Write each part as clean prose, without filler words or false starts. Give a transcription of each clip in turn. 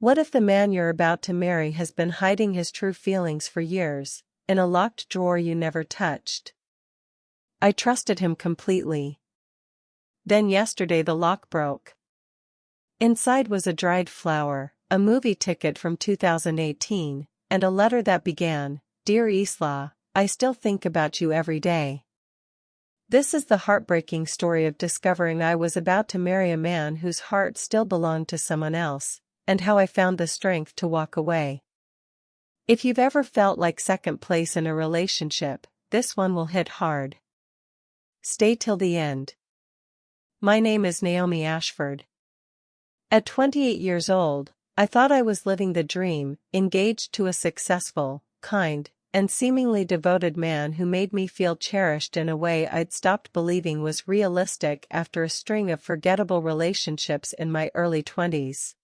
What if the man you're about to marry has been hiding his true feelings for years, in a locked drawer you never touched? I trusted him completely. Then yesterday the lock broke. Inside was a dried flower, a movie ticket from 2018, and a letter that began, "Dear Isla, I still think about you every day." This is the heartbreaking story of discovering I was about to marry a man whose heart still belonged to someone else, and how I found the strength to walk away. If you've ever felt like second place in a relationship, this one will hit hard. Stay till the end. My name is Naomi Ashford. At 28 years old, I thought I was living the dream, engaged to a successful, kind, and seemingly devoted man who made me feel cherished in a way I'd stopped believing was realistic after a string of forgettable relationships in my early 20s.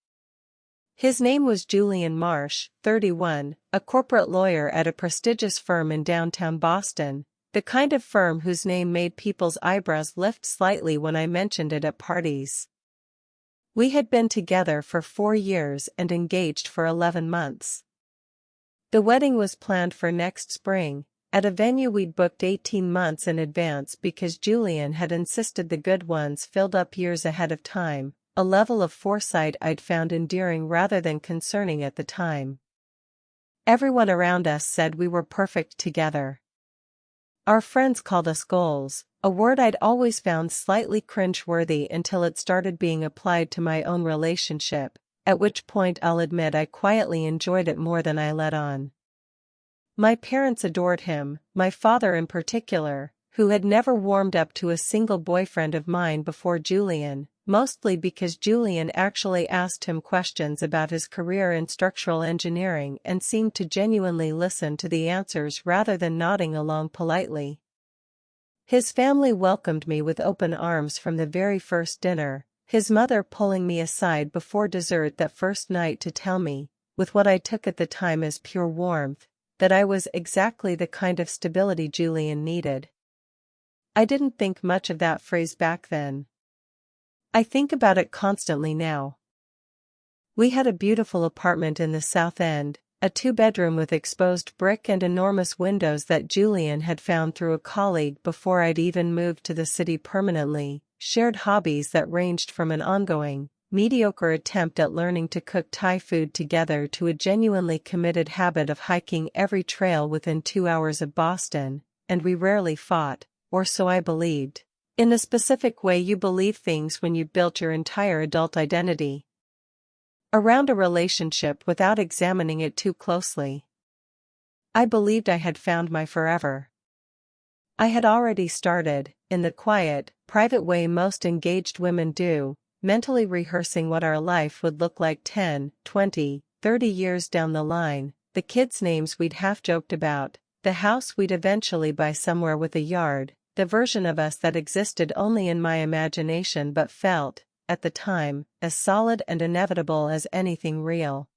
His name was Julian Marsh, 31, a corporate lawyer at a prestigious firm in downtown Boston, the kind of firm whose name made people's eyebrows lift slightly when I mentioned it at parties. We had been together for 4 years and engaged for 11 months. The wedding was planned for next spring, at a venue we'd booked 18 months in advance because Julian had insisted the good ones filled up years ahead of time, a level of foresight I'd found endearing rather than concerning at the time. Everyone around us said we were perfect together. Our friends called us goals, a word I'd always found slightly cringe-worthy until it started being applied to my own relationship, at which point I'll admit I quietly enjoyed it more than I let on. My parents adored him, my father in particular, who had never warmed up to a single boyfriend of mine before Julian, mostly because Julian actually asked him questions about his career in structural engineering and seemed to genuinely listen to the answers rather than nodding along politely. His family welcomed me with open arms from the very first dinner, his mother pulling me aside before dessert that first night to tell me, with what I took at the time as pure warmth, that I was exactly the kind of stability Julian needed. I didn't think much of that phrase back then. I think about it constantly now. We had a beautiful apartment in the South End, a 2-bedroom with exposed brick and enormous windows that Julian had found through a colleague before I'd even moved to the city permanently, shared hobbies that ranged from an ongoing, mediocre attempt at learning to cook Thai food together to a genuinely committed habit of hiking every trail within 2 hours of Boston, and we rarely fought, or so I believed. In the specific way you believe things when you built your entire adult identity around a relationship without examining it too closely. I believed I had found my forever. I had already started, in the quiet, private way most engaged women do, mentally rehearsing what our life would look like 10, 20, 30 years down the line, the kids' names we'd half-joked about, the house we'd eventually buy somewhere with a yard, the version of us that existed only in my imagination but felt, at the time, as solid and inevitable as anything real.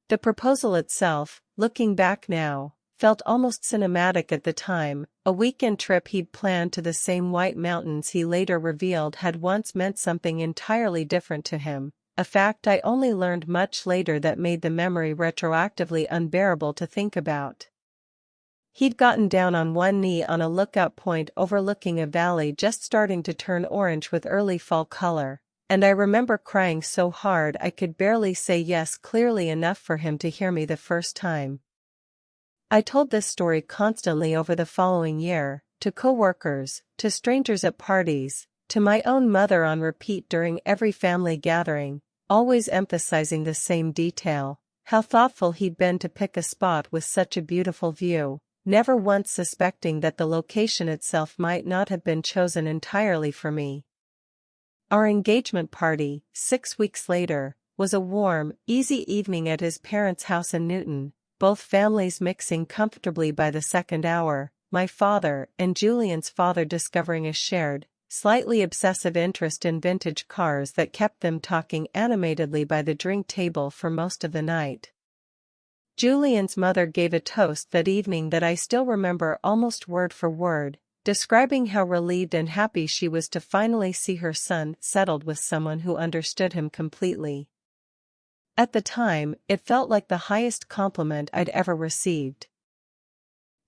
The proposal itself, looking back now, felt almost cinematic at the time, a weekend trip he'd planned to the same White Mountains he later revealed had once meant something entirely different to him, a fact I only learned much later that made the memory retroactively unbearable to think about. He'd gotten down on one knee on a lookout point overlooking a valley just starting to turn orange with early fall color, and I remember crying so hard I could barely say yes clearly enough for him to hear me the first time. I told this story constantly over the following year, to coworkers, to strangers at parties, to my own mother on repeat during every family gathering, always emphasizing the same detail, how thoughtful he'd been to pick a spot with such a beautiful view, never once suspecting that the location itself might not have been chosen entirely for me. Our engagement party, 6 weeks later, was a warm, easy evening at his parents' house in Newton, both families mixing comfortably by the second hour, my father and Julian's father discovering a shared, slightly obsessive interest in vintage cars that kept them talking animatedly by the drink table for most of the night. Julian's mother gave a toast that evening that I still remember almost word for word, describing how relieved and happy she was to finally see her son settled with someone who understood him completely. At the time, it felt like the highest compliment I'd ever received.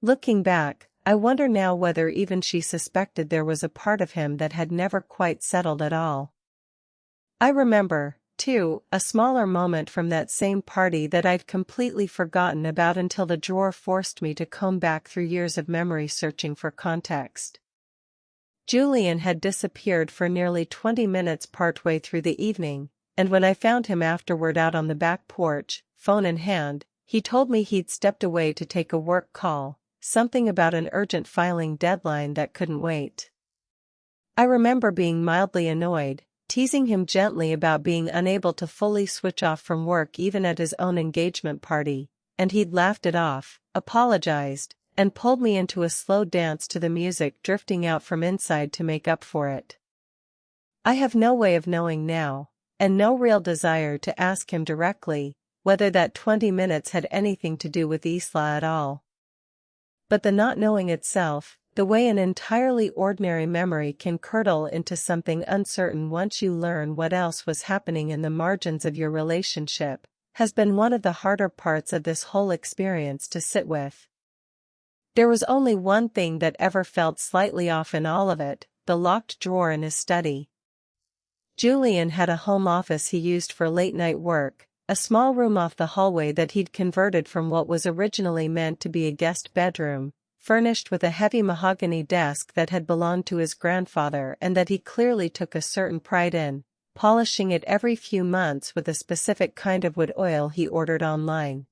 Looking back, I wonder now whether even she suspected there was a part of him that had never quite settled at all. I remember, too, a smaller moment from that same party that I'd completely forgotten about until the drawer forced me to comb back through years of memory searching for context. Julian had disappeared for nearly 20 minutes partway through the evening, and when I found him afterward out on the back porch, phone in hand, he told me he'd stepped away to take a work call, something about an urgent filing deadline that couldn't wait. I remember being mildly annoyed, teasing him gently about being unable to fully switch off from work even at his own engagement party, and he'd laughed it off, apologized, and pulled me into a slow dance to the music drifting out from inside to make up for it. I have no way of knowing now, and no real desire to ask him directly, whether that 20 minutes had anything to do with Isla at all. But the not knowing itself, the way an entirely ordinary memory can curdle into something uncertain once you learn what else was happening in the margins of your relationship, has been one of the harder parts of this whole experience to sit with. There was only one thing that ever felt slightly off in all of it, the locked drawer in his study. Julian had a home office he used for late-night work, a small room off the hallway that he'd converted from what was originally meant to be a guest bedroom, furnished with a heavy mahogany desk that had belonged to his grandfather and that he clearly took a certain pride in, polishing it every few months with a specific kind of wood oil he ordered online.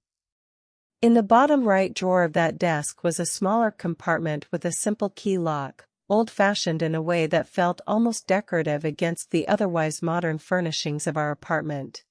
In the bottom right drawer of that desk was a smaller compartment with a simple key lock, old-fashioned in a way that felt almost decorative against the otherwise modern furnishings of our apartment.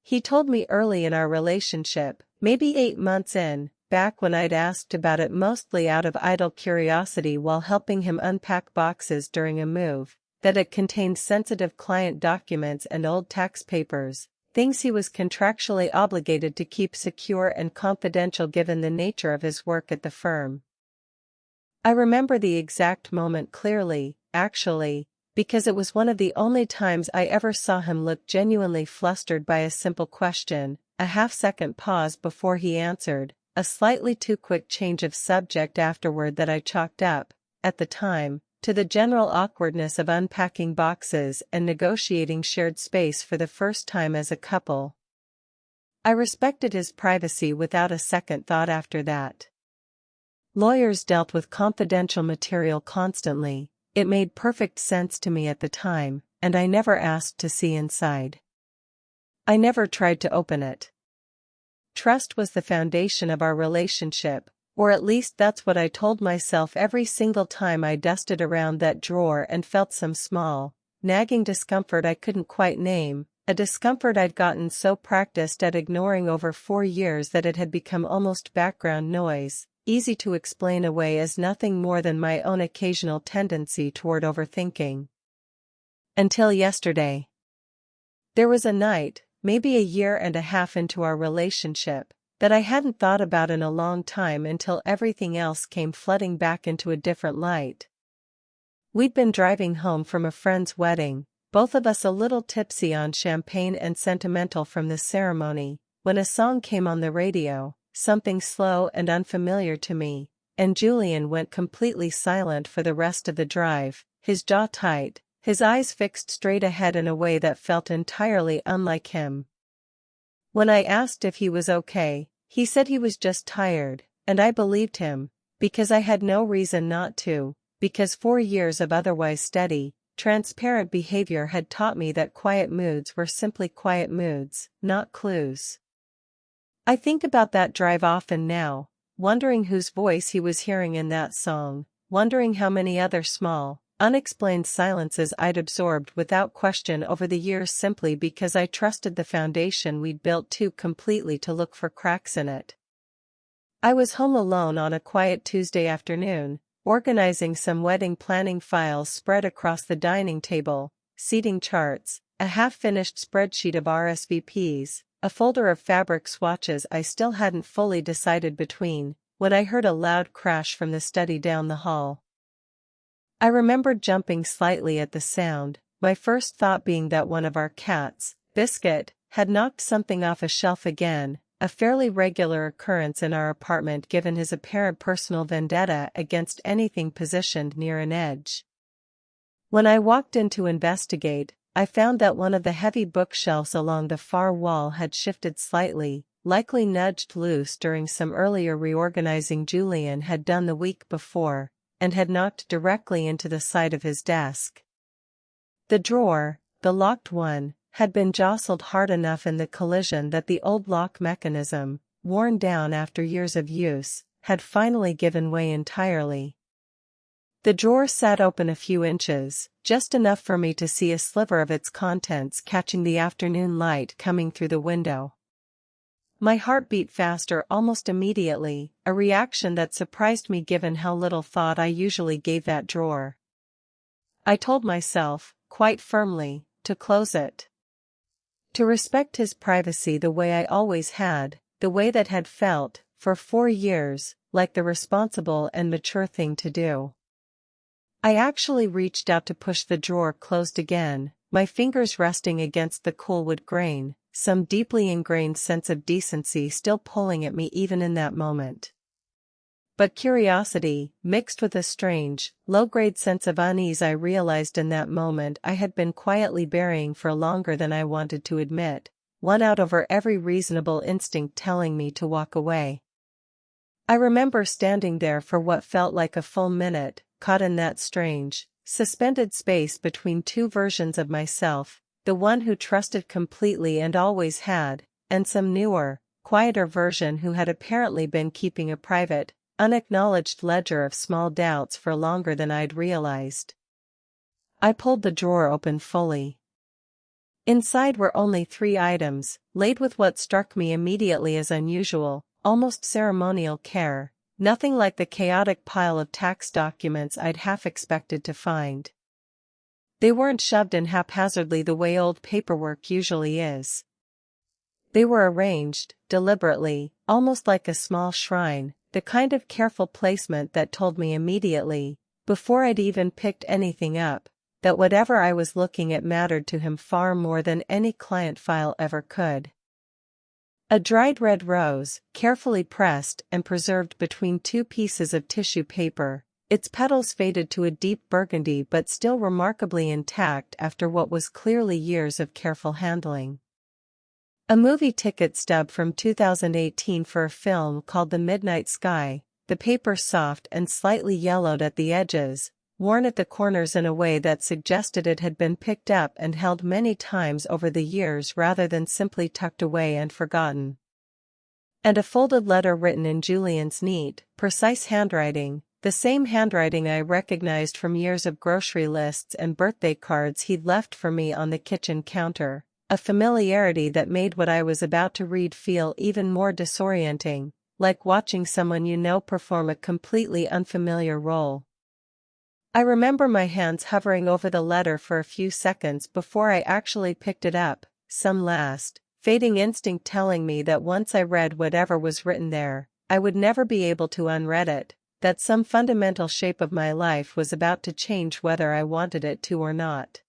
He told me early in our relationship, maybe 8 months in, back when I'd asked about it mostly out of idle curiosity while helping him unpack boxes during a move, that it contained sensitive client documents and old tax papers, things he was contractually obligated to keep secure and confidential given the nature of his work at the firm. I remember the exact moment clearly, actually, because it was one of the only times I ever saw him look genuinely flustered by a simple question, a half-second pause before he answered, a slightly too quick change of subject afterward that I chalked up, at the time, to the general awkwardness of unpacking boxes and negotiating shared space for the first time as a couple. I respected his privacy without a second thought after that. Lawyers dealt with confidential material constantly. It made perfect sense to me at the time, and I never asked to see inside. I never tried to open it. Trust was the foundation of our relationship, or at least that's what I told myself every single time I dusted around that drawer and felt some small, nagging discomfort I couldn't quite name, a discomfort I'd gotten so practiced at ignoring over 4 years that it had become almost background noise, easy to explain away as nothing more than my own occasional tendency toward overthinking. Until yesterday. There was a night, maybe a year and a half into our relationship, that I hadn't thought about in a long time until everything else came flooding back into a different light. We'd been driving home from a friend's wedding, both of us a little tipsy on champagne and sentimental from the ceremony, when a song came on the radio, something slow and unfamiliar to me, and Julian went completely silent for the rest of the drive, his jaw tight, his eyes fixed straight ahead in a way that felt entirely unlike him. When I asked if he was okay, he said he was just tired, and I believed him, because I had no reason not to, because 4 years of otherwise steady, transparent behavior had taught me that quiet moods were simply quiet moods, not clues. I think about that drive often now, wondering whose voice he was hearing in that song, wondering how many other small, unexplained silences I'd absorbed without question over the years simply because I trusted the foundation we'd built too completely to look for cracks in it. I was home alone on a quiet Tuesday afternoon, organizing some wedding planning files spread across the dining table, seating charts, a half-finished spreadsheet of RSVPs, a folder of fabric swatches I still hadn't fully decided between, when I heard a loud crash from the study down the hall. I remembered jumping slightly at the sound, my first thought being that one of our cats, Biscuit, had knocked something off a shelf again, a fairly regular occurrence in our apartment given his apparent personal vendetta against anything positioned near an edge. When I walked in to investigate, I found that one of the heavy bookshelves along the far wall had shifted slightly, likely nudged loose during some earlier reorganizing Julian had done the week before, and had knocked directly into the side of his desk. The drawer, the locked one, had been jostled hard enough in the collision that the old lock mechanism, worn down after years of use, had finally given way entirely. The drawer sat open a few inches, just enough for me to see a sliver of its contents catching the afternoon light coming through the window. My heart beat faster almost immediately, a reaction that surprised me given how little thought I usually gave that drawer. I told myself, quite firmly, to close it. To respect his privacy the way I always had, the way that had felt, for 4 years, like the responsible and mature thing to do. I actually reached out to push the drawer closed again, my fingers resting against the cool wood grain, some deeply ingrained sense of decency still pulling at me even in that moment. But curiosity, mixed with a strange, low-grade sense of unease I realized in that moment I had been quietly burying for longer than I wanted to admit, won out over every reasonable instinct telling me to walk away. I remember standing there for what felt like a full minute, caught in that strange, suspended space between two versions of myself, the one who trusted completely and always had, and some newer, quieter version who had apparently been keeping a private, unacknowledged ledger of small doubts for longer than I'd realized. I pulled the drawer open fully. Inside were only 3 items, laid with what struck me immediately as unusual, almost ceremonial care, nothing like the chaotic pile of tax documents I'd half expected to find. They weren't shoved in haphazardly the way old paperwork usually is. They were arranged, deliberately, almost like a small shrine, the kind of careful placement that told me immediately, before I'd even picked anything up, that whatever I was looking at mattered to him far more than any client file ever could. A dried red rose, carefully pressed and preserved between 2 pieces of tissue paper, its petals faded to a deep burgundy but still remarkably intact after what was clearly years of careful handling. A movie ticket stub from 2018 for a film called The Midnight Sky, the paper soft and slightly yellowed at the edges, worn at the corners in a way that suggested it had been picked up and held many times over the years rather than simply tucked away and forgotten. And a folded letter written in Julian's neat, precise handwriting, the same handwriting I recognized from years of grocery lists and birthday cards he'd left for me on the kitchen counter. A familiarity that made what I was about to read feel even more disorienting, like watching someone you know perform a completely unfamiliar role. I remember my hands hovering over the letter for a few seconds before I actually picked it up, some last, fading instinct telling me that once I read whatever was written there, I would never be able to unread it, that some fundamental shape of my life was about to change whether I wanted it to or not.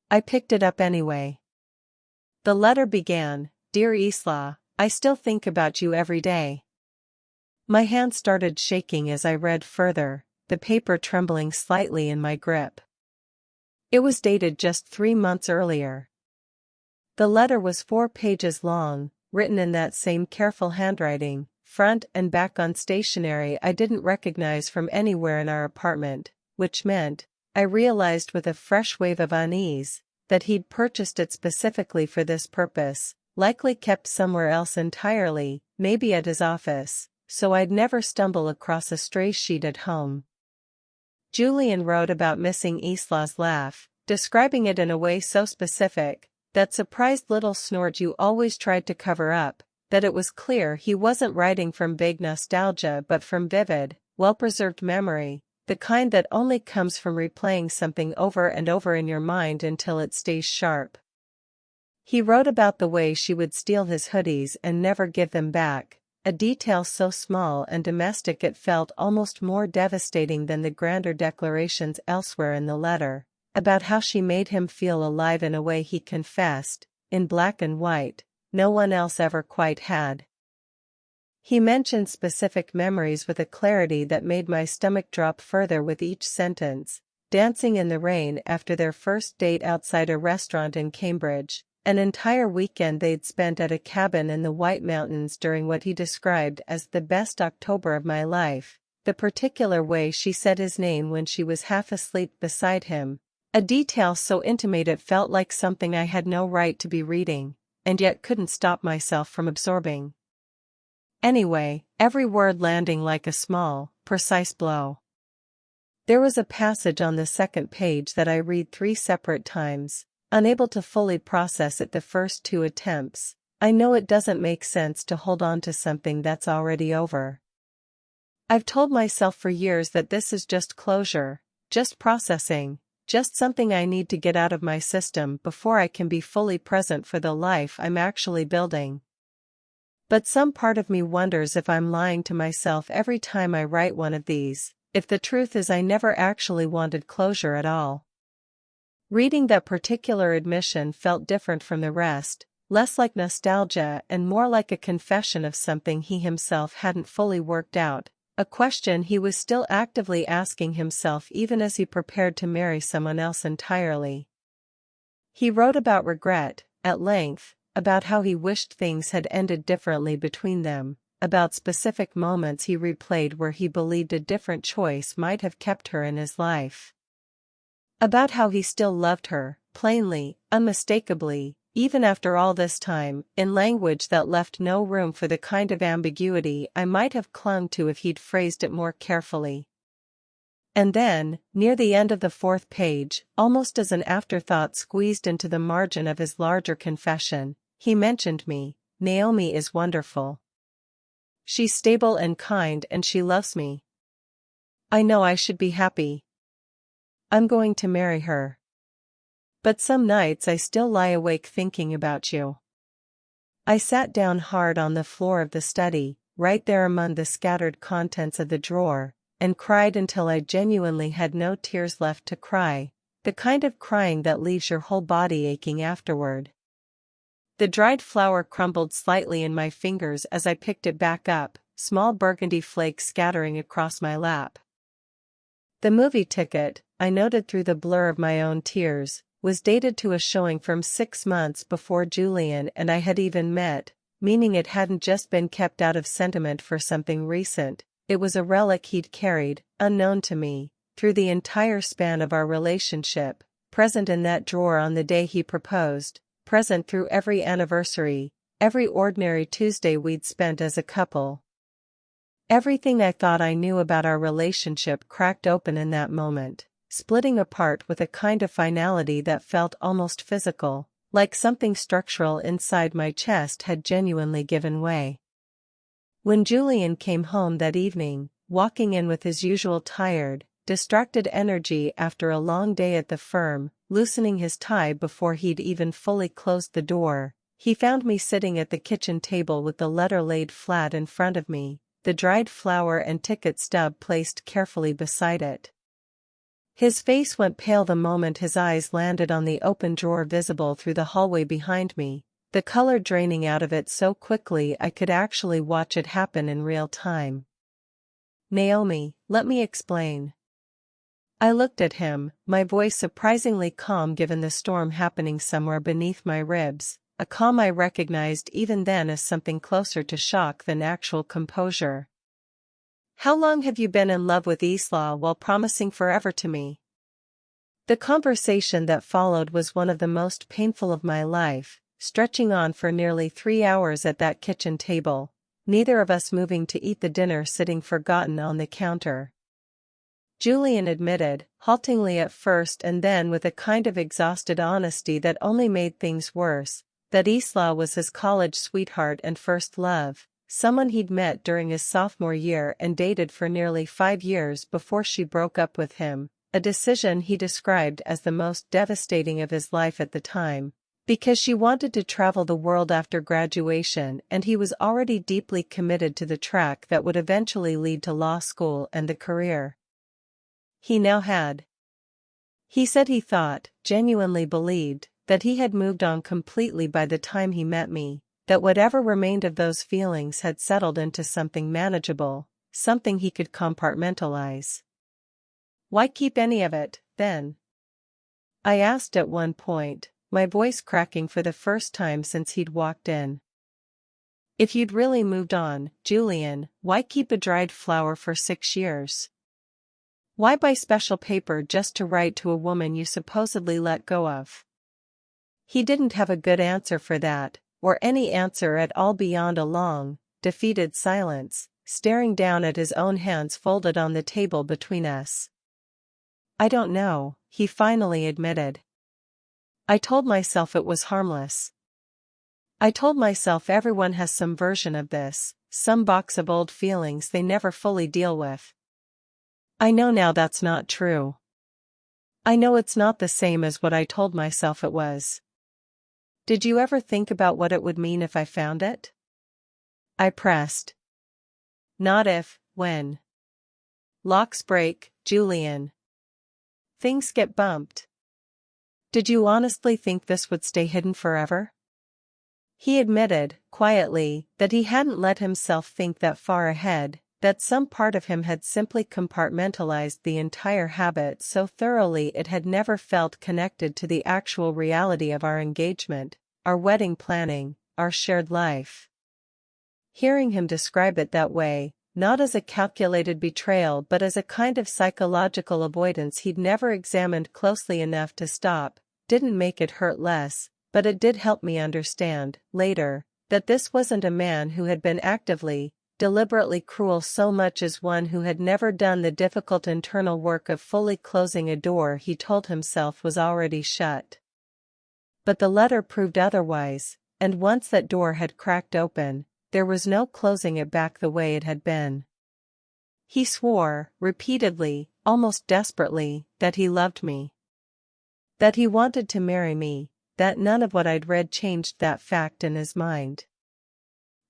I picked it up anyway. The letter began, "Dear Isla, I still think about you every day." My hand started shaking as I read further, the paper trembling slightly in my grip. It was dated just 3 months earlier. The letter was 4 pages long, written in that same careful handwriting, front and back on stationery I didn't recognize from anywhere in our apartment, which meant, I realized with a fresh wave of unease, that he'd purchased it specifically for this purpose, likely kept somewhere else entirely, maybe at his office, so I'd never stumble across a stray sheet at home. Julian wrote about missing Isla's laugh, describing it in a way so specific, that surprised little snort you always tried to cover up, that it was clear he wasn't writing from vague nostalgia but from vivid, well-preserved memory, the kind that only comes from replaying something over and over in your mind until it stays sharp. He wrote about the way she would steal his hoodies and never give them back, a detail so small and domestic it felt almost more devastating than the grander declarations elsewhere in the letter, about how she made him feel alive in a way he confessed, in black and white, no one else ever quite had. He mentioned specific memories with a clarity that made my stomach drop further with each sentence: dancing in the rain after their first date outside a restaurant in Cambridge, an entire weekend they'd spent at a cabin in the White Mountains during what he described as the best October of my life, the particular way she said his name when she was half asleep beside him, a detail so intimate it felt like something I had no right to be reading, and yet couldn't stop myself from absorbing. Anyway, every word landing like a small, precise blow. There was a passage on the second page that I read 3 separate times, unable to fully process it the first 2 attempts. I know it doesn't make sense to hold on to something that's already over. I've told myself for years that this is just closure, just processing, just something I need to get out of my system before I can be fully present for the life I'm actually building. But some part of me wonders if I'm lying to myself every time I write one of these, if the truth is I never actually wanted closure at all. Reading that particular admission felt different from the rest, less like nostalgia and more like a confession of something he himself hadn't fully worked out, a question he was still actively asking himself even as he prepared to marry someone else entirely. He wrote about regret, at length, about how he wished things had ended differently between them, about specific moments he replayed where he believed a different choice might have kept her in his life. About how he still loved her, plainly, unmistakably, even after all this time, in language that left no room for the kind of ambiguity I might have clung to if he'd phrased it more carefully. And then, near the end of the 4th page, almost as an afterthought squeezed into the margin of his larger confession, he mentioned me. Naomi is wonderful. She's stable and kind and she loves me. I know I should be happy. I'm going to marry her. But some nights I still lie awake thinking about you. I sat down hard on the floor of the study, right there among the scattered contents of the drawer, and cried until I genuinely had no tears left to cry, the kind of crying that leaves your whole body aching afterward. The dried flour crumbled slightly in my fingers as I picked it back up, small burgundy flakes scattering across my lap. The movie ticket, I noted through the blur of my own tears, was dated to a showing from 6 months before Julian and I had even met, meaning it hadn't just been kept out of sentiment for something recent, it was a relic he'd carried, unknown to me, through the entire span of our relationship, present in that drawer on the day he proposed, present through every anniversary, every ordinary Tuesday we'd spent as a couple. Everything I thought I knew about our relationship cracked open in that moment, splitting apart with a kind of finality that felt almost physical, like something structural inside my chest had genuinely given way. When Julian came home that evening, walking in with his usual tired, distracted energy after a long day at the firm, loosening his tie before he'd even fully closed the door, he found me sitting at the kitchen table with the letter laid flat in front of me, the dried flour and ticket stub placed carefully beside it. His face went pale the moment his eyes landed on the open drawer visible through the hallway behind me, the color draining out of it so quickly I could actually watch it happen in real time. Naomi, let me explain. I looked at him, my voice surprisingly calm given the storm happening somewhere beneath my ribs, a calm I recognized even then as something closer to shock than actual composure. How long have you been in love with Isla while promising forever to me? The conversation that followed was one of the most painful of my life, stretching on for nearly 3 hours at that kitchen table, neither of us moving to eat the dinner sitting forgotten on the counter. Julian admitted, haltingly at first and then with a kind of exhausted honesty that only made things worse, that Isla was his college sweetheart and first love, someone he'd met during his sophomore year and dated for nearly 5 years before she broke up with him, a decision he described as the most devastating of his life at the time, because she wanted to travel the world after graduation and he was already deeply committed to the track that would eventually lead to law school and the career he now had. He said he thought, genuinely believed, that he had moved on completely by the time he met me, that whatever remained of those feelings had settled into something manageable, something he could compartmentalize. "Why keep any of it, then?" I asked at one point, my voice cracking for the first time since he'd walked in. "If you'd really moved on, Julian, why keep a dried flower for 6 years? Why buy special paper just to write to a woman you supposedly let go of?" He didn't have a good answer for that, or any answer at all beyond a long, defeated silence, staring down at his own hands folded on the table between us. "I don't know," he finally admitted. I told myself it was harmless. I told myself everyone has some version of this, some box of old feelings they never fully deal with. I know now that's not true. I know it's not the same as what I told myself it was. "Did you ever think about what it would mean if I found it?" I pressed. "Not if, when. Locks break, Julian. Things get bumped. Did you honestly think this would stay hidden forever?" He admitted, quietly, that he hadn't let himself think that far ahead, that some part of him had simply compartmentalized the entire habit so thoroughly it had never felt connected to the actual reality of our engagement, our wedding planning, our shared life. Hearing him describe it that way, not as a calculated betrayal but as a kind of psychological avoidance he'd never examined closely enough to stop, didn't make it hurt less, but it did help me understand, later, that this wasn't a man who had been actively, deliberately cruel so much as one who had never done the difficult internal work of fully closing a door he told himself was already shut. But the letter proved otherwise, and once that door had cracked open, there was no closing it back the way it had been. He swore, repeatedly, almost desperately, that he loved me. That he wanted to marry me, that none of what I'd read changed that fact in his mind.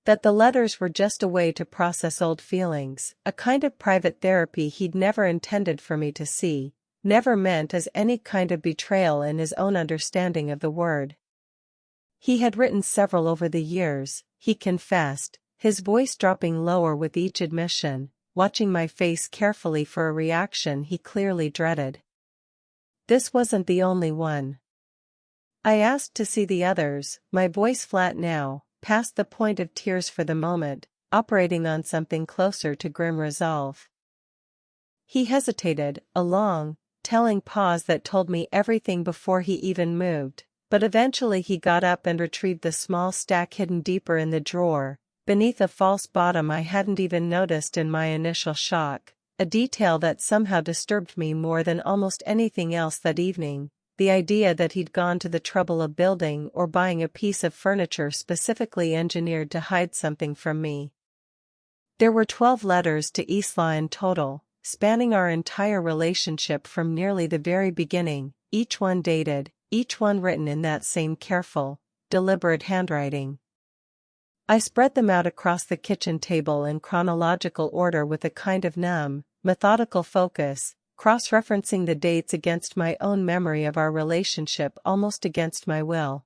That the letters were just a way to process old feelings, a kind of private therapy he'd never intended for me to see, never meant as any kind of betrayal in his own understanding of the word. He had written several over the years, he confessed, his voice dropping lower with each admission, watching my face carefully for a reaction he clearly dreaded. This wasn't the only one. I asked to see the others, my voice flat now, past the point of tears for the moment, operating on something closer to grim resolve. He hesitated, a long, telling pause that told me everything before he even moved, but eventually he got up and retrieved the small stack hidden deeper in the drawer, beneath a false bottom I hadn't even noticed in my initial shock, a detail that somehow disturbed me more than almost anything else that evening. The idea that he'd gone to the trouble of building or buying a piece of furniture specifically engineered to hide something from me. There were 12 letters to Isla in total, spanning our entire relationship from nearly the very beginning, each one dated, each one written in that same careful, deliberate handwriting. I spread them out across the kitchen table in chronological order with a kind of numb, methodical focus, cross-referencing the dates against my own memory of our relationship almost against my will.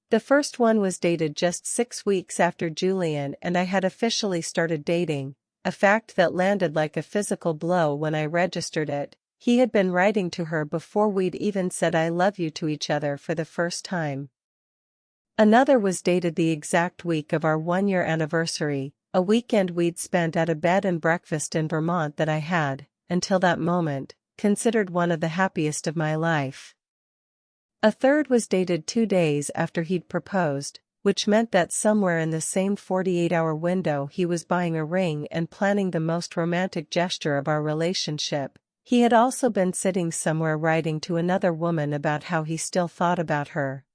The first one was dated just 6 weeks after Julian and I had officially started dating, a fact that landed like a physical blow when I registered it. He had been writing to her before we'd even said I love you to each other for the first time. Another was dated the exact week of our 1-year anniversary, a weekend we'd spent at a bed and breakfast in Vermont that I had, until that moment, considered one of the happiest of my life. A third was dated 2 days after he'd proposed, which meant that somewhere in the same 48-hour window he was buying a ring and planning the most romantic gesture of our relationship. He had also been sitting somewhere writing to another woman about how he still thought about her.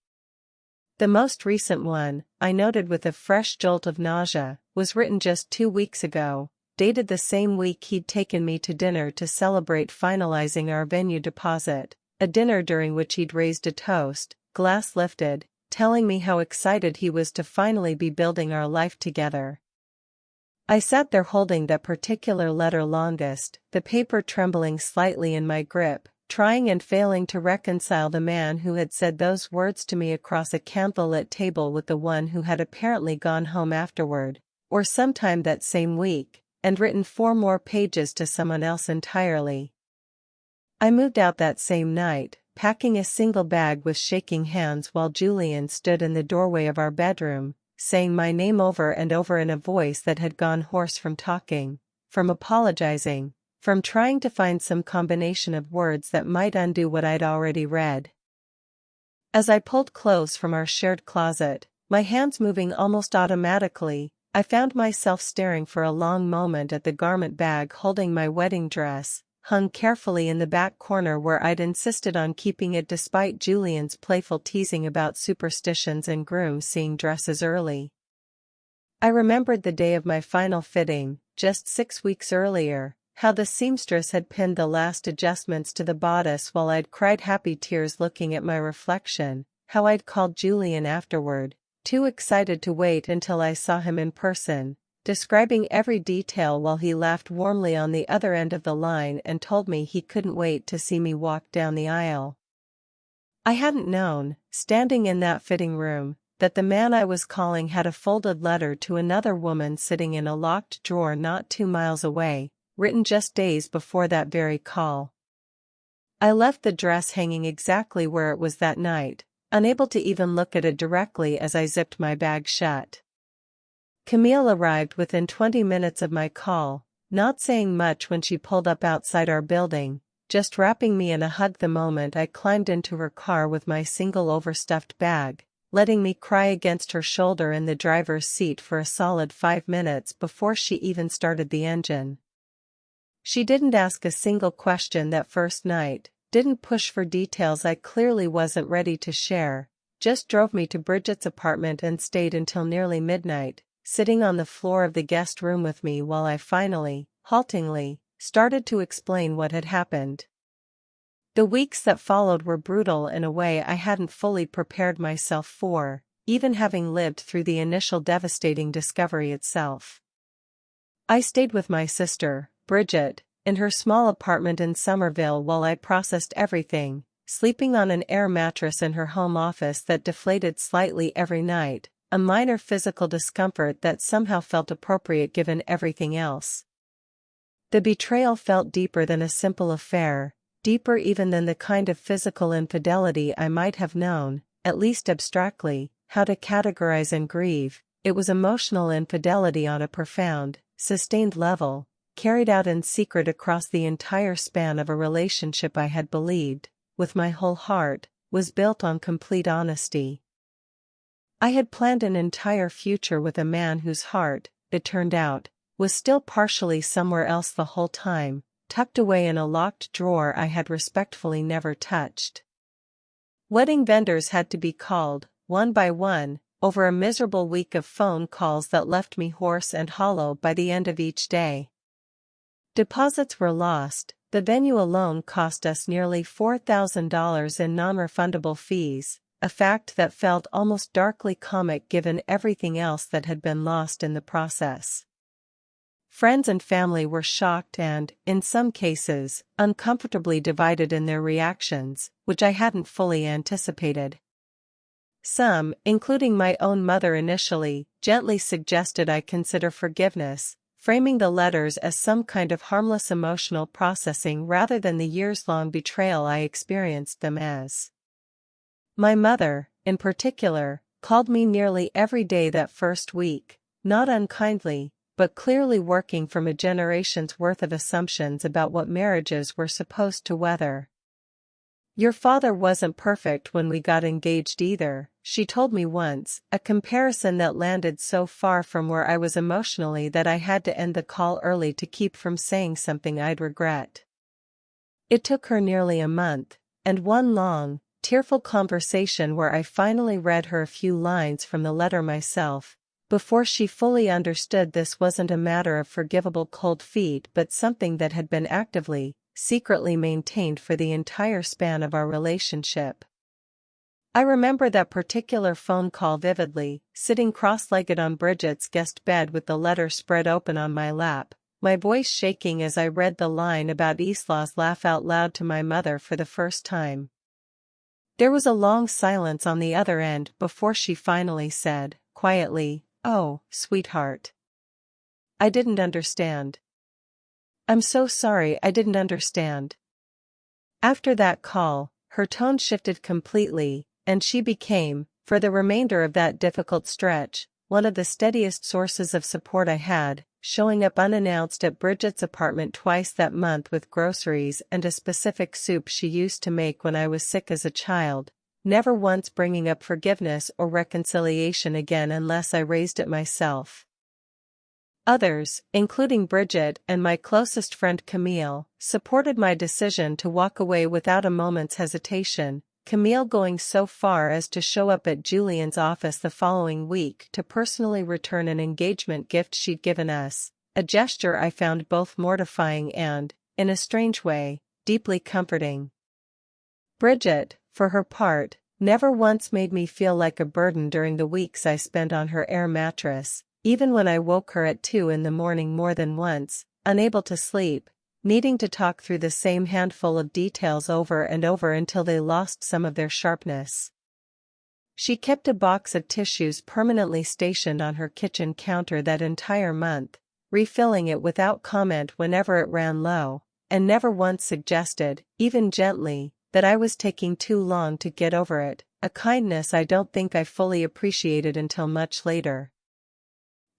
The most recent one, I noted with a fresh jolt of nausea, was written just 2 weeks ago, dated the same week he'd taken me to dinner to celebrate finalizing our venue deposit, a dinner during which he'd raised a toast, glass lifted, telling me how excited he was to finally be building our life together. I sat there holding that particular letter longest, the paper trembling slightly in my grip, trying and failing to reconcile the man who had said those words to me across a candlelit table with the one who had apparently gone home afterward, or sometime that same week, and written 4 more pages to someone else entirely. I moved out that same night, packing a single bag with shaking hands while Julian stood in the doorway of our bedroom, saying my name over and over in a voice that had gone hoarse from talking, from apologizing, from trying to find some combination of words that might undo what I'd already read. As I pulled clothes from our shared closet, my hands moving almost automatically, I found myself staring for a long moment at the garment bag holding my wedding dress, hung carefully in the back corner where I'd insisted on keeping it despite Julian's playful teasing about superstitions and grooms seeing dresses early. I remembered the day of my final fitting, just 6 weeks earlier, how the seamstress had pinned the last adjustments to the bodice while I'd cried happy tears looking at my reflection, how I'd called Julian afterward, too excited to wait until I saw him in person, describing every detail while he laughed warmly on the other end of the line and told me he couldn't wait to see me walk down the aisle. I hadn't known, standing in that fitting room, that the man I was calling had a folded letter to another woman sitting in a locked drawer not 2 miles away, written just days before that very call. I left the dress hanging exactly where it was that night, unable to even look at it directly as I zipped my bag shut. Camille arrived within 20 minutes of my call, not saying much when she pulled up outside our building, just wrapping me in a hug the moment I climbed into her car with my single overstuffed bag, letting me cry against her shoulder in the driver's seat for a solid 5 minutes before she even started the engine. She didn't ask a single question that first night, didn't push for details I clearly wasn't ready to share, just drove me to Bridget's apartment and stayed until nearly midnight, sitting on the floor of the guest room with me while I finally, haltingly, started to explain what had happened. The weeks that followed were brutal in a way I hadn't fully prepared myself for, even having lived through the initial devastating discovery itself. I stayed with my sister, Bridget, in her small apartment in Somerville while I processed everything, sleeping on an air mattress in her home office that deflated slightly every night, a minor physical discomfort that somehow felt appropriate given everything else. The betrayal felt deeper than a simple affair, deeper even than the kind of physical infidelity I might have known, at least abstractly, how to categorize and grieve. It was emotional infidelity on a profound, sustained level, carried out in secret across the entire span of a relationship I had believed, with my whole heart, was built on complete honesty. I had planned an entire future with a man whose heart, it turned out, was still partially somewhere else the whole time, tucked away in a locked drawer I had respectfully never touched. Wedding vendors had to be called, one by one, over a miserable week of phone calls that left me hoarse and hollow by the end of each day. Deposits were lost, the venue alone cost us nearly $4,000 in non-refundable fees, a fact that felt almost darkly comic given everything else that had been lost in the process. Friends and family were shocked and, in some cases, uncomfortably divided in their reactions, which I hadn't fully anticipated. Some, including my own mother initially, gently suggested I consider forgiveness, framing the letters as some kind of harmless emotional processing rather than the years-long betrayal I experienced them as. My mother, in particular, called me nearly every day that first week, not unkindly, but clearly working from a generation's worth of assumptions about what marriages were supposed to weather. "Your father wasn't perfect when we got engaged either," she told me once, a comparison that landed so far from where I was emotionally that I had to end the call early to keep from saying something I'd regret. It took her nearly a month, and one long, tearful conversation where I finally read her a few lines from the letter myself, before she fully understood this wasn't a matter of forgivable cold feet but something that had been actively, secretly maintained for the entire span of our relationship. I remember that particular phone call vividly, sitting cross-legged on Bridget's guest bed with the letter spread open on my lap, my voice shaking as I read the line about Isla's laugh out loud to my mother for the first time. There was a long silence on the other end before she finally said, quietly, "Oh, sweetheart. I didn't understand. I'm so sorry I didn't understand." After that call, her tone shifted completely, and she became, for the remainder of that difficult stretch, one of the steadiest sources of support I had, showing up unannounced at Bridget's apartment twice that month with groceries and a specific soup she used to make when I was sick as a child, never once bringing up forgiveness or reconciliation again unless I raised it myself. Others, including Bridget and my closest friend Camille, supported my decision to walk away without a moment's hesitation, Camille going so far as to show up at Julian's office the following week to personally return an engagement gift she'd given us, a gesture I found both mortifying and, in a strange way, deeply comforting. Bridget, for her part, never once made me feel like a burden during the weeks I spent on her air mattress, even when I woke her at 2 in the morning more than once, unable to sleep, needing to talk through the same handful of details over and over until they lost some of their sharpness. She kept a box of tissues permanently stationed on her kitchen counter that entire month, refilling it without comment whenever it ran low, and never once suggested, even gently, that I was taking too long to get over it, a kindness I don't think I fully appreciated until much later.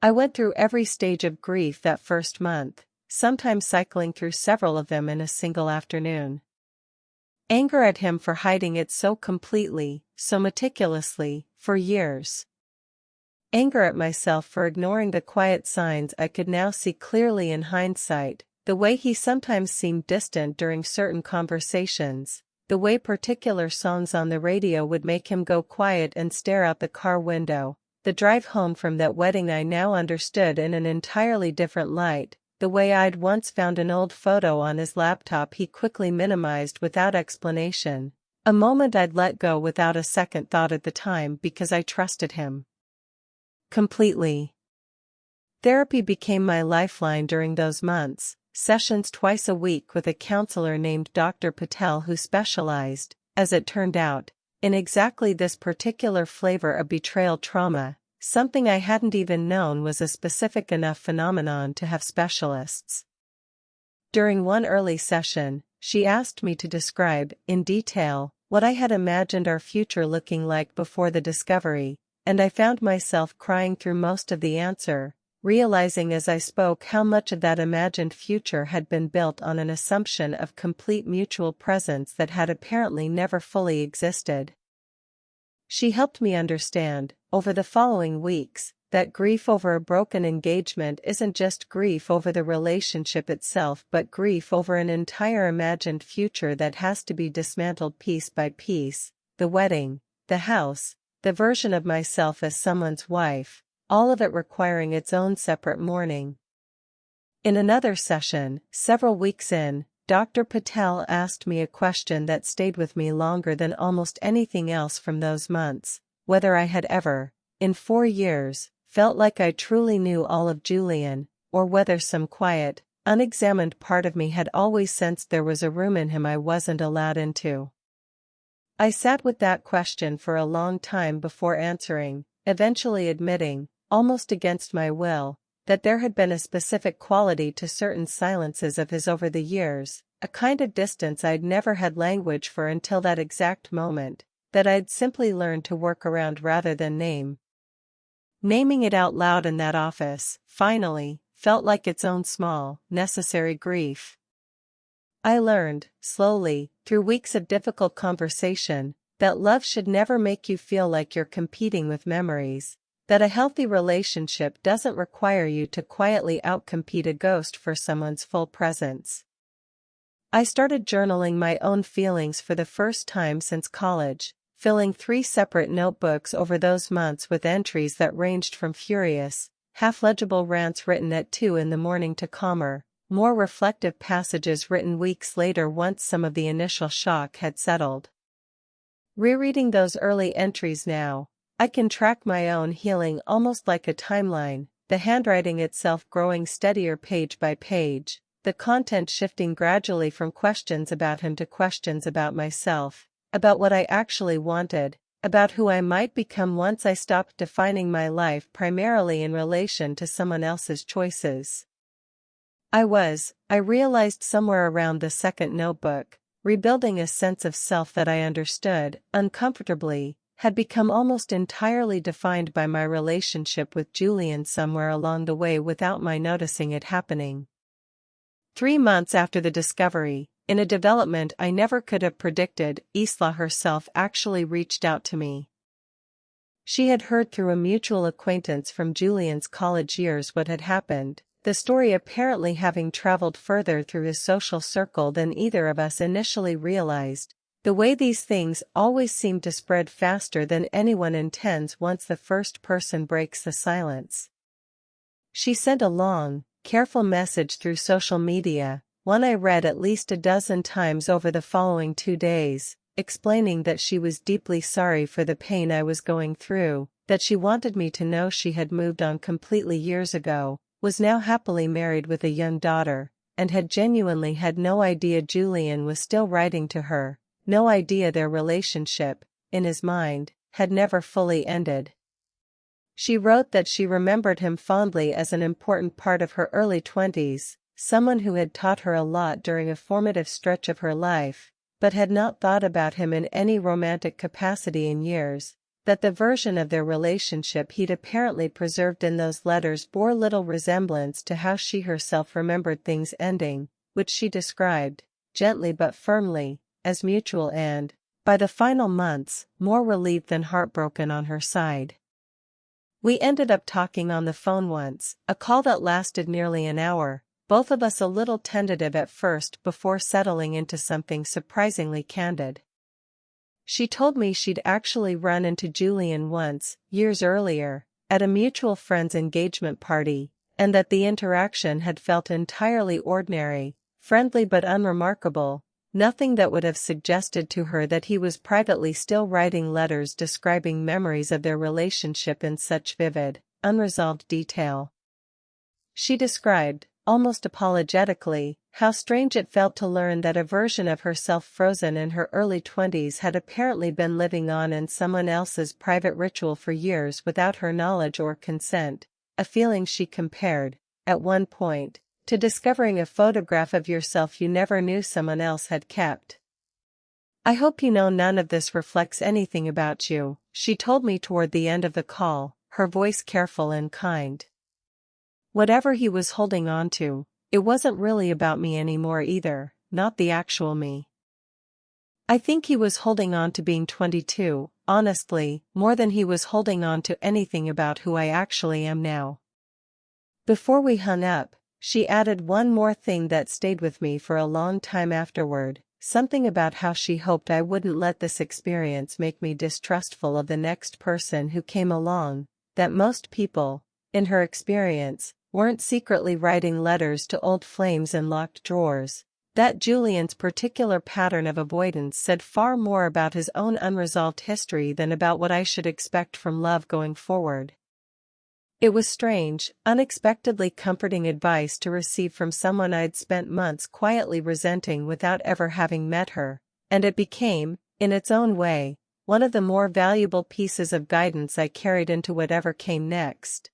I went through every stage of grief that first month, sometimes cycling through several of them in a single afternoon. Anger at him for hiding it so completely, so meticulously, for years. Anger at myself for ignoring the quiet signs I could now see clearly in hindsight, the way he sometimes seemed distant during certain conversations, the way particular songs on the radio would make him go quiet and stare out the car window. The drive home from that wedding I now understood in an entirely different light, the way I'd once found an old photo on his laptop he quickly minimized without explanation, a moment I'd let go without a second thought at the time because I trusted him completely. Therapy became my lifeline during those months, sessions twice a week with a counselor named Dr. Patel who specialized, as it turned out, in exactly this particular flavor of betrayal trauma, something I hadn't even known was a specific enough phenomenon to have specialists. During one early session, she asked me to describe, in detail, what I had imagined our future looking like before the discovery, and I found myself crying through most of the answer, realizing as I spoke how much of that imagined future had been built on an assumption of complete mutual presence that had apparently never fully existed. She helped me understand, over the following weeks, that grief over a broken engagement isn't just grief over the relationship itself but grief over an entire imagined future that has to be dismantled piece by piece, the wedding, the house, the version of myself as someone's wife, all of it requiring its own separate mourning. In another session, several weeks in, Dr. Patel asked me a question that stayed with me longer than almost anything else from those months, whether I had ever, in 4 years, felt like I truly knew all of Julian, or whether some quiet, unexamined part of me had always sensed there was a room in him I wasn't allowed into. I sat with that question for a long time before answering, eventually admitting, almost against my will, that there had been a specific quality to certain silences of his over the years, a kind of distance I'd never had language for until that exact moment, that I'd simply learned to work around rather than name. Naming it out loud in that office, finally, felt like its own small, necessary grief. I learned, slowly, through weeks of difficult conversation, that love should never make you feel like you're competing with memories, that a healthy relationship doesn't require you to quietly outcompete a ghost for someone's full presence. I started journaling my own feelings for the first time since college, filling 3 separate notebooks over those months with entries that ranged from furious, half-legible rants written at 2 in the morning to calmer, more reflective passages written weeks later once some of the initial shock had settled. Rereading those early entries now, I can track my own healing almost like a timeline, the handwriting itself growing steadier page by page, the content shifting gradually from questions about him to questions about myself, about what I actually wanted, about who I might become once I stopped defining my life primarily in relation to someone else's choices. I realized somewhere around the second notebook, rebuilding a sense of self that I understood, uncomfortably, had become almost entirely defined by my relationship with Julian somewhere along the way without my noticing it happening. 3 months after the discovery, in a development I never could have predicted, Isla herself actually reached out to me. She had heard through a mutual acquaintance from Julian's college years what had happened, the story apparently having traveled further through his social circle than either of us initially realized, the way these things always seem to spread faster than anyone intends once the first person breaks the silence. She sent a long, careful message through social media, one I read at least a dozen times over the following 2 days, explaining that she was deeply sorry for the pain I was going through, that she wanted me to know she had moved on completely years ago, was now happily married with a young daughter, and had genuinely had no idea Julian was still writing to her, no idea their relationship, in his mind, had never fully ended. She wrote that she remembered him fondly as an important part of her early 20s, someone who had taught her a lot during a formative stretch of her life, but had not thought about him in any romantic capacity in years, that the version of their relationship he'd apparently preserved in those letters bore little resemblance to how she herself remembered things ending, which she described, gently but firmly, as mutual and, by the final months, more relieved than heartbroken on her side. We ended up talking on the phone once, a call that lasted nearly an hour, both of us a little tentative at first before settling into something surprisingly candid. She told me she'd actually run into Julian once, years earlier, at a mutual friend's engagement party, and that the interaction had felt entirely ordinary, friendly but unremarkable, nothing that would have suggested to her that he was privately still writing letters describing memories of their relationship in such vivid, unresolved detail. She described, almost apologetically, how strange it felt to learn that a version of herself frozen in her early 20s had apparently been living on in someone else's private ritual for years without her knowledge or consent, a feeling she compared, at one point, to discovering a photograph of yourself you never knew someone else had kept. "I hope you know none of this reflects anything about you," she told me toward the end of the call, her voice careful and kind. Whatever he was holding on to, it wasn't really about me anymore either, not the actual me. I think he was holding on to being 22, honestly, more than he was holding on to anything about who I actually am now. Before we hung up, she added one more thing that stayed with me for a long time afterward, something about how she hoped I wouldn't let this experience make me distrustful of the next person who came along, that most people, in her experience, weren't secretly writing letters to old flames in locked drawers, that Julian's particular pattern of avoidance said far more about his own unresolved history than about what I should expect from love going forward. It was strange, unexpectedly comforting advice to receive from someone I'd spent months quietly resenting without ever having met her, and it became, in its own way, one of the more valuable pieces of guidance I carried into whatever came next.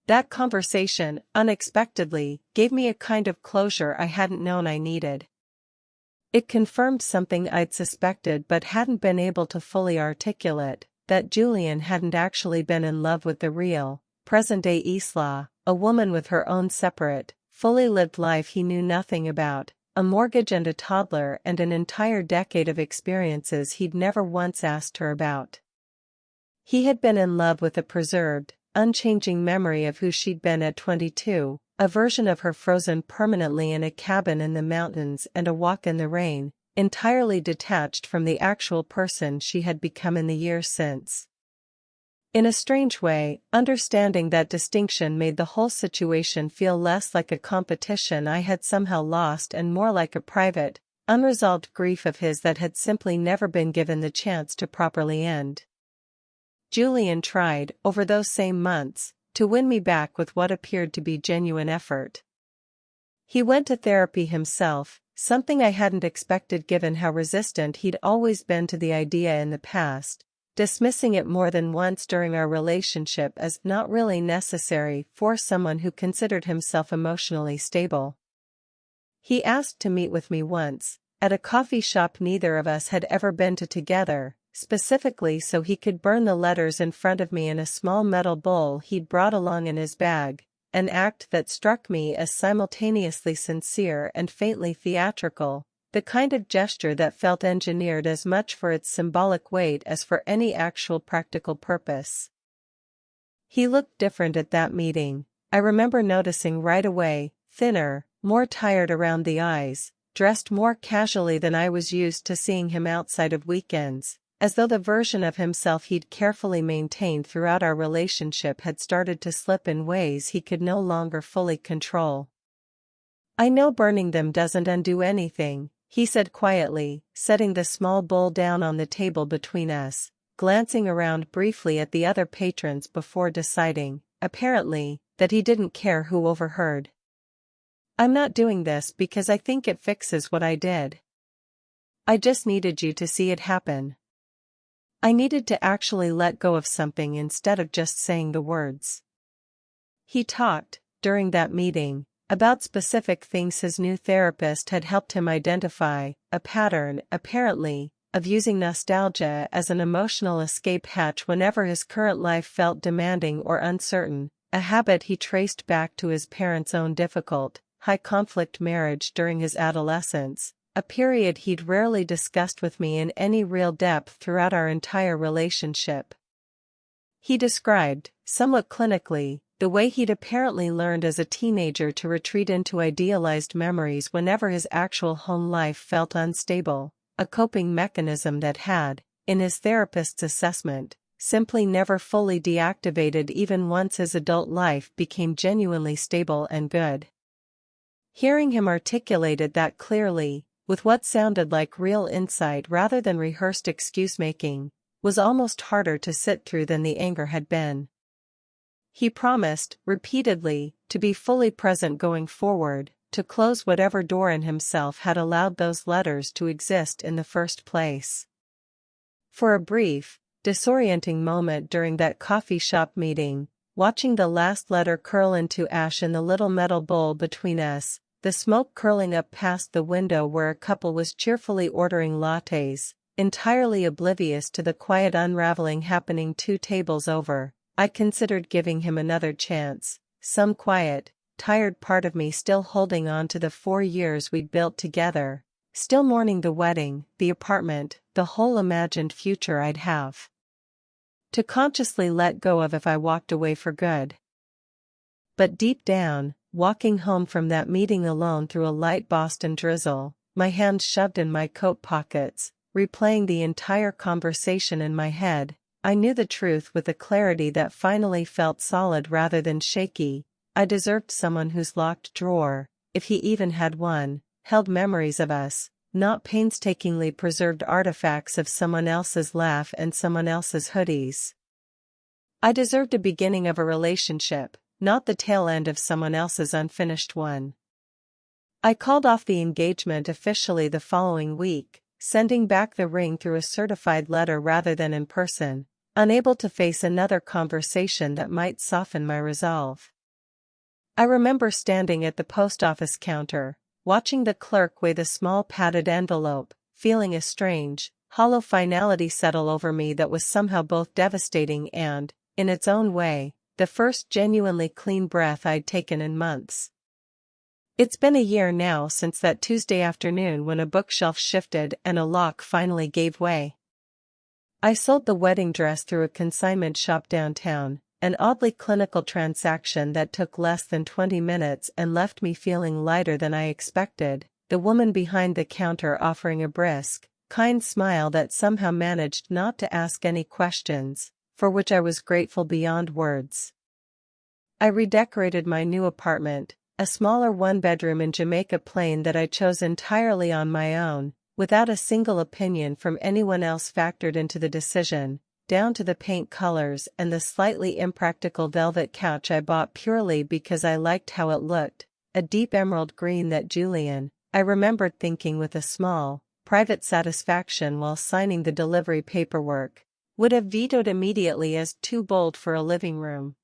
That conversation, unexpectedly, gave me a kind of closure I hadn't known I needed. It confirmed something I'd suspected but hadn't been able to fully articulate, that Julian hadn't actually been in love with the real, present-day Isla, a woman with her own separate, fully lived life he knew nothing about, a mortgage and a toddler and an entire decade of experiences he'd never once asked her about. He had been in love with a preserved, unchanging memory of who she'd been at 22, a version of her frozen permanently in a cabin in the mountains and a walk in the rain, entirely detached from the actual person she had become in the years since. In a strange way, understanding that distinction made the whole situation feel less like a competition I had somehow lost and more like a private, unresolved grief of his that had simply never been given the chance to properly end. Julian tried, over those same months, to win me back with what appeared to be genuine effort. He went to therapy himself, something I hadn't expected given how resistant he'd always been to the idea in the past, dismissing it more than once during our relationship as not really necessary for someone who considered himself emotionally stable. He asked to meet with me once, at a coffee shop neither of us had ever been to together, specifically so he could burn the letters in front of me in a small metal bowl he'd brought along in his bag, an act that struck me as simultaneously sincere and faintly theatrical, the kind of gesture that felt engineered as much for its symbolic weight as for any actual practical purpose. He looked different at that meeting, I remember noticing right away, thinner, more tired around the eyes, dressed more casually than I was used to seeing him outside of weekends, as though the version of himself he'd carefully maintained throughout our relationship had started to slip in ways he could no longer fully control. "I know burning them doesn't undo anything," he said quietly, setting the small bowl down on the table between us, glancing around briefly at the other patrons before deciding, apparently, that he didn't care who overheard. "I'm not doing this because I think it fixes what I did. I just needed you to see it happen. I needed to actually let go of something instead of just saying the words." He talked, during that meeting, about specific things his new therapist had helped him identify, a pattern, apparently, of using nostalgia as an emotional escape hatch whenever his current life felt demanding or uncertain, a habit he traced back to his parents' own difficult, high-conflict marriage during his adolescence, a period he'd rarely discussed with me in any real depth throughout our entire relationship. He described, somewhat clinically, the way he'd apparently learned as a teenager to retreat into idealized memories whenever his actual home life felt unstable, a coping mechanism that had, in his therapist's assessment, simply never fully deactivated even once his adult life became genuinely stable and good. Hearing him articulate it that clearly, with what sounded like real insight rather than rehearsed excuse-making, was almost harder to sit through than the anger had been. He promised, repeatedly, to be fully present going forward, to close whatever door in himself had allowed those letters to exist in the first place. For a brief, disorienting moment during that coffee shop meeting, watching the last letter curl into ash in the little metal bowl between us, the smoke curling up past the window where a couple was cheerfully ordering lattes, entirely oblivious to the quiet unraveling happening 2 tables over, I considered giving him another chance, some quiet, tired part of me still holding on to the 4 years we'd built together, still mourning the wedding, the apartment, the whole imagined future I'd have to consciously let go of if I walked away for good. But deep down, walking home from that meeting alone through a light Boston drizzle, my hands shoved in my coat pockets, replaying the entire conversation in my head, I knew the truth with a clarity that finally felt solid rather than shaky. I deserved someone whose locked drawer, if he even had one, held memories of us, not painstakingly preserved artifacts of someone else's laugh and someone else's hoodies. I deserved a beginning of a relationship, not the tail end of someone else's unfinished one. I called off the engagement officially the following week, sending back the ring through a certified letter rather than in person, unable to face another conversation that might soften my resolve. I remember standing at the post office counter, watching the clerk weigh the small padded envelope, feeling a strange, hollow finality settle over me that was somehow both devastating and, in its own way, the first genuinely clean breath I'd taken in months. It's been a year now since that Tuesday afternoon when a bookshelf shifted and a lock finally gave way. I sold the wedding dress through a consignment shop downtown, an oddly clinical transaction that took less than 20 minutes and left me feeling lighter than I expected, the woman behind the counter offering a brisk, kind smile that somehow managed not to ask any questions, for which I was grateful beyond words. I redecorated my new apartment, a smaller one-bedroom in Jamaica Plain that I chose entirely on my own, without a single opinion from anyone else factored into the decision, down to the paint colors and the slightly impractical velvet couch I bought purely because I liked how it looked, a deep emerald green that Julian, I remembered thinking with a small, private satisfaction while signing the delivery paperwork, would have vetoed immediately as too bold for a living room.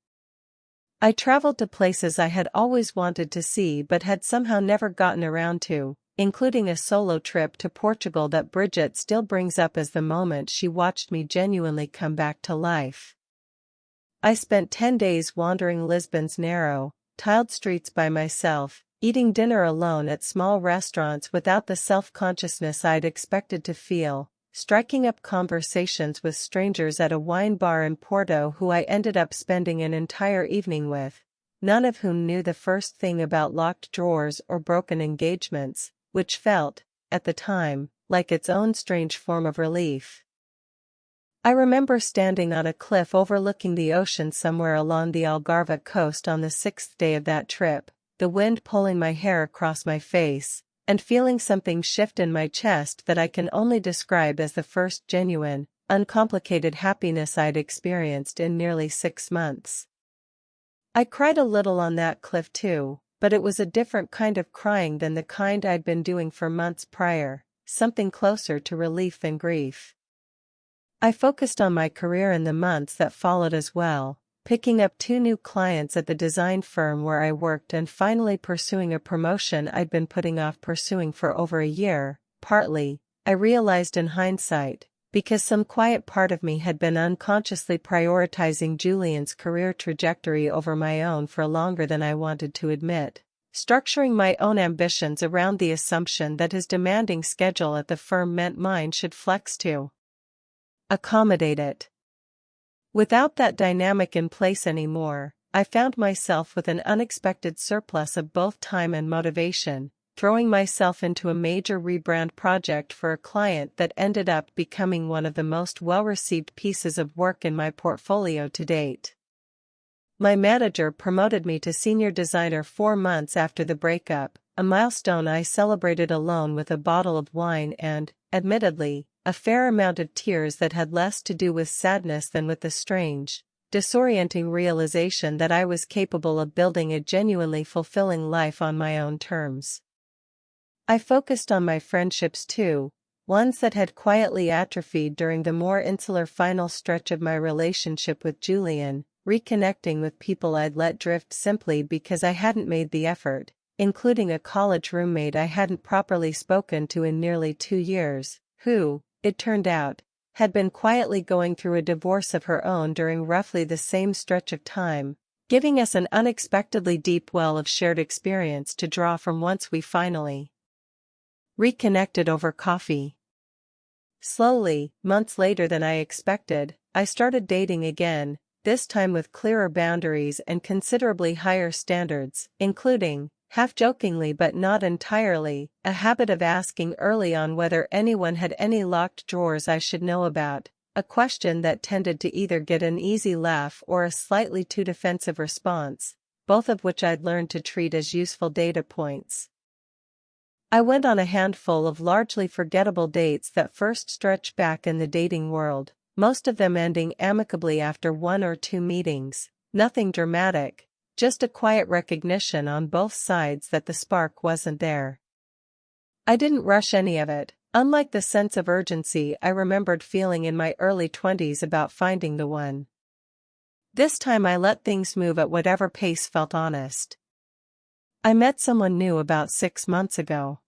I traveled to places I had always wanted to see but had somehow never gotten around to, including a solo trip to Portugal that Bridget still brings up as the moment she watched me genuinely come back to life. I spent 10 days wandering Lisbon's narrow, tiled streets by myself, eating dinner alone at small restaurants without the self-consciousness I'd expected to feel, striking up conversations with strangers at a wine bar in Porto who I ended up spending an entire evening with, none of whom knew the first thing about locked drawers or broken engagements, which felt, at the time, like its own strange form of relief. I remember standing on a cliff overlooking the ocean somewhere along the Algarve coast on the 6th day of that trip, the wind pulling my hair across my face, and feeling something shift in my chest that I can only describe as the first genuine, uncomplicated happiness I'd experienced in nearly 6 months. I cried a little on that cliff too, but it was a different kind of crying than the kind I'd been doing for months prior, something closer to relief than grief. I focused on my career in the months that followed as well, picking up 2 new clients at the design firm where I worked and finally pursuing a promotion I'd been putting off pursuing for over a year, partly, I realized in hindsight, because some quiet part of me had been unconsciously prioritizing Julian's career trajectory over my own for longer than I wanted to admit, structuring my own ambitions around the assumption that his demanding schedule at the firm meant mine should flex to accommodate it. Without that dynamic in place anymore, I found myself with an unexpected surplus of both time and motivation, throwing myself into a major rebrand project for a client that ended up becoming one of the most well-received pieces of work in my portfolio to date. My manager promoted me to senior designer 4 months after the breakup, a milestone I celebrated alone with a bottle of wine and, admittedly, a fair amount of tears that had less to do with sadness than with the strange, disorienting realization that I was capable of building a genuinely fulfilling life on my own terms. I focused on my friendships too, ones that had quietly atrophied during the more insular final stretch of my relationship with Julian, reconnecting with people I'd let drift simply because I hadn't made the effort, including a college roommate I hadn't properly spoken to in nearly 2 years, who, it turned out, had been quietly going through a divorce of her own during roughly the same stretch of time, giving us an unexpectedly deep well of shared experience to draw from once we finally reconnected over coffee. Slowly, months later than I expected, I started dating again, this time with clearer boundaries and considerably higher standards, including, half-jokingly but not entirely, a habit of asking early on whether anyone had any locked drawers I should know about, a question that tended to either get an easy laugh or a slightly too defensive response, both of which I'd learned to treat as useful data points. I went on a handful of largely forgettable dates that first stretched back in the dating world, most of them ending amicably after 1 or 2 meetings, nothing dramatic, just a quiet recognition on both sides that the spark wasn't there. I didn't rush any of it, unlike the sense of urgency I remembered feeling in my early 20s about finding the one. This time I let things move at whatever pace felt honest. I met someone new about 6 months ago.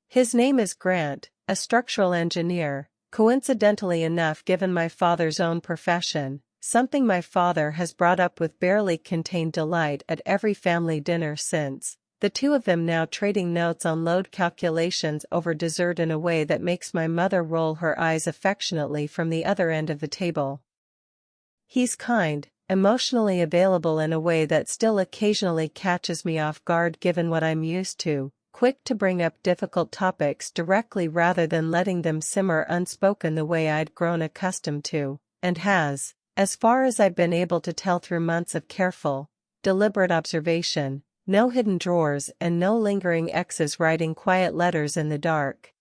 His name is Grant, a structural engineer, coincidentally enough given my father's own profession, something my father has brought up with barely contained delight at every family dinner since, the two of them now trading notes on load calculations over dessert in a way that makes my mother roll her eyes affectionately from the other end of the table. He's kind, emotionally available in a way that still occasionally catches me off guard given what I'm used to, quick to bring up difficult topics directly rather than letting them simmer unspoken the way I'd grown accustomed to, and has, as far as I've been able to tell through months of careful, deliberate observation, no hidden drawers and no lingering exes writing quiet letters in the dark.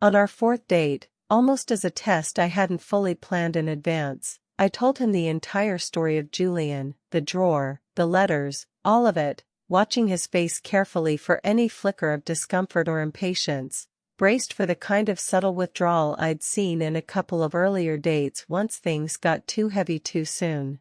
On our 4th date, Almost as a test I hadn't fully planned in advance, I told him the entire story of Julian, the drawer, the letters, all of it, watching his face carefully for any flicker of discomfort or impatience, braced for the kind of subtle withdrawal I'd seen in a couple of earlier dates once things got too heavy too soon.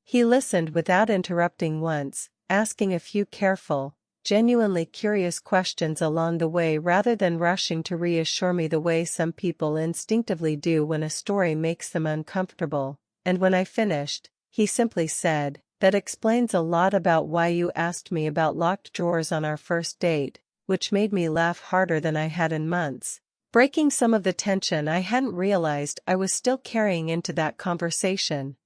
He listened without interrupting once, asking a few careful, genuinely curious questions along the way rather than rushing to reassure me the way some people instinctively do when a story makes them uncomfortable, and when I finished, he simply said, "That explains a lot about why you asked me about locked drawers on our first date," which made me laugh harder than I had in months, breaking some of the tension I hadn't realized I was still carrying into that conversation.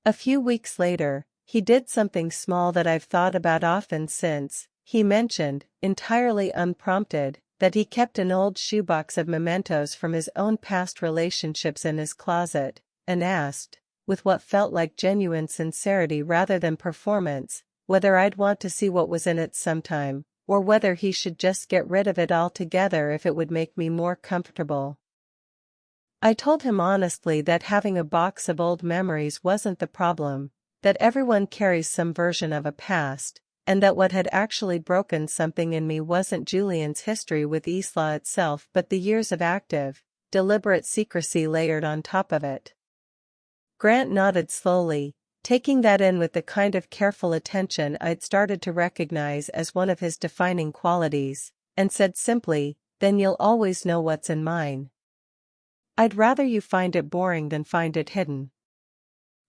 A few weeks later, he did something small that I've thought about often since. He mentioned, entirely unprompted, that he kept an old shoebox of mementos from his own past relationships in his closet, and asked, with what felt like genuine sincerity rather than performance, whether I'd want to see what was in it sometime, or whether he should just get rid of it altogether if it would make me more comfortable. I told him honestly that having a box of old memories wasn't the problem, that everyone carries some version of a past, and that what had actually broken something in me wasn't Julian's history with Isla itself but the years of active, deliberate secrecy layered on top of it. Grant nodded slowly, taking that in with the kind of careful attention I'd started to recognize as one of his defining qualities, and said simply, "Then you'll always know what's in mine. I'd rather you find it boring than find it hidden."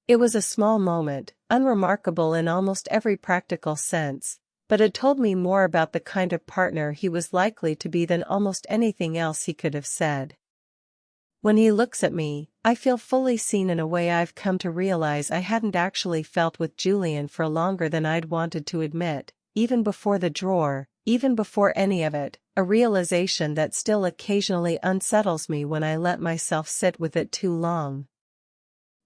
It was a small moment, unremarkable in almost every practical sense, but it told me more about the kind of partner he was likely to be than almost anything else he could have said. When he looks at me, I feel fully seen in a way I've come to realize I hadn't actually felt with Julian for longer than I'd wanted to admit, even before the drawer, even before any of it, a realization that still occasionally unsettles me when I let myself sit with it too long.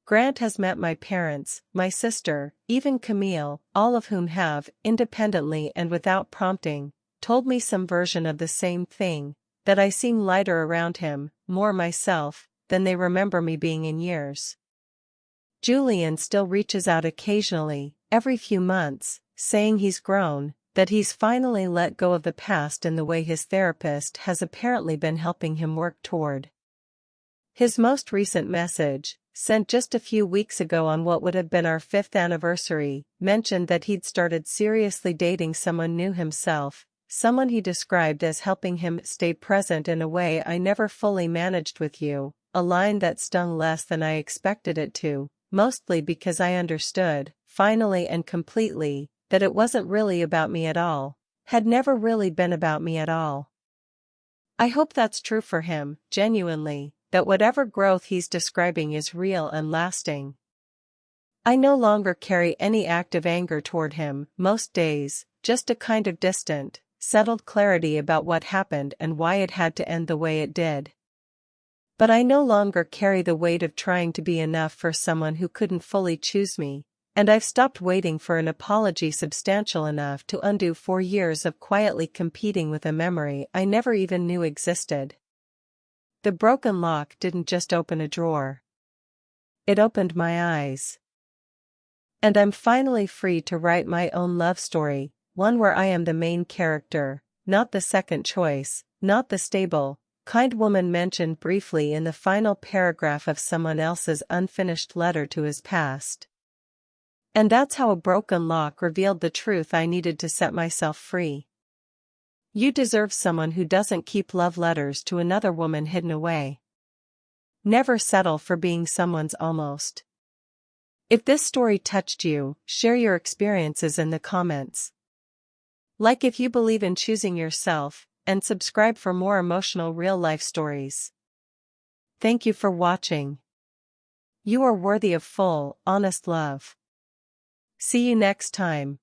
Grant has met my parents, my sister, even Camille, all of whom have, independently and without prompting, told me some version of the same thing, that I seem lighter around him, more myself, than they remember me being in years. Julian still reaches out occasionally, every few months, saying he's grown, that he's finally let go of the past in the way his therapist has apparently been helping him work toward. His most recent message, sent just a few weeks ago on what would have been our 5th anniversary, mentioned that he'd started seriously dating someone new himself, someone he described as helping him stay present in a way I never fully managed with you, a line that stung less than I expected it to, mostly because I understood, finally and completely, that it wasn't really about me at all, had never really been about me at all. I hope that's true for him, genuinely, that whatever growth he's describing is real and lasting. I no longer carry any active anger toward him, most days, just a kind of distant, settled clarity about what happened and why it had to end the way it did. But I no longer carry the weight of trying to be enough for someone who couldn't fully choose me, and I've stopped waiting for an apology substantial enough to undo 4 years of quietly competing with a memory I never even knew existed. The broken lock didn't just open a drawer. It opened my eyes. And I'm finally free to write my own love story, one where I am the main character, not the second choice, not the stable, kind woman mentioned briefly in the final paragraph of someone else's unfinished letter to his past. And that's how a broken lock revealed the truth I needed to set myself free. You deserve someone who doesn't keep love letters to another woman hidden away. Never settle for being someone's almost. If this story touched you, share your experiences in the comments. Like if you believe in choosing yourself, and subscribe for more emotional real-life stories. Thank you for watching. You are worthy of full, honest love. See you next time.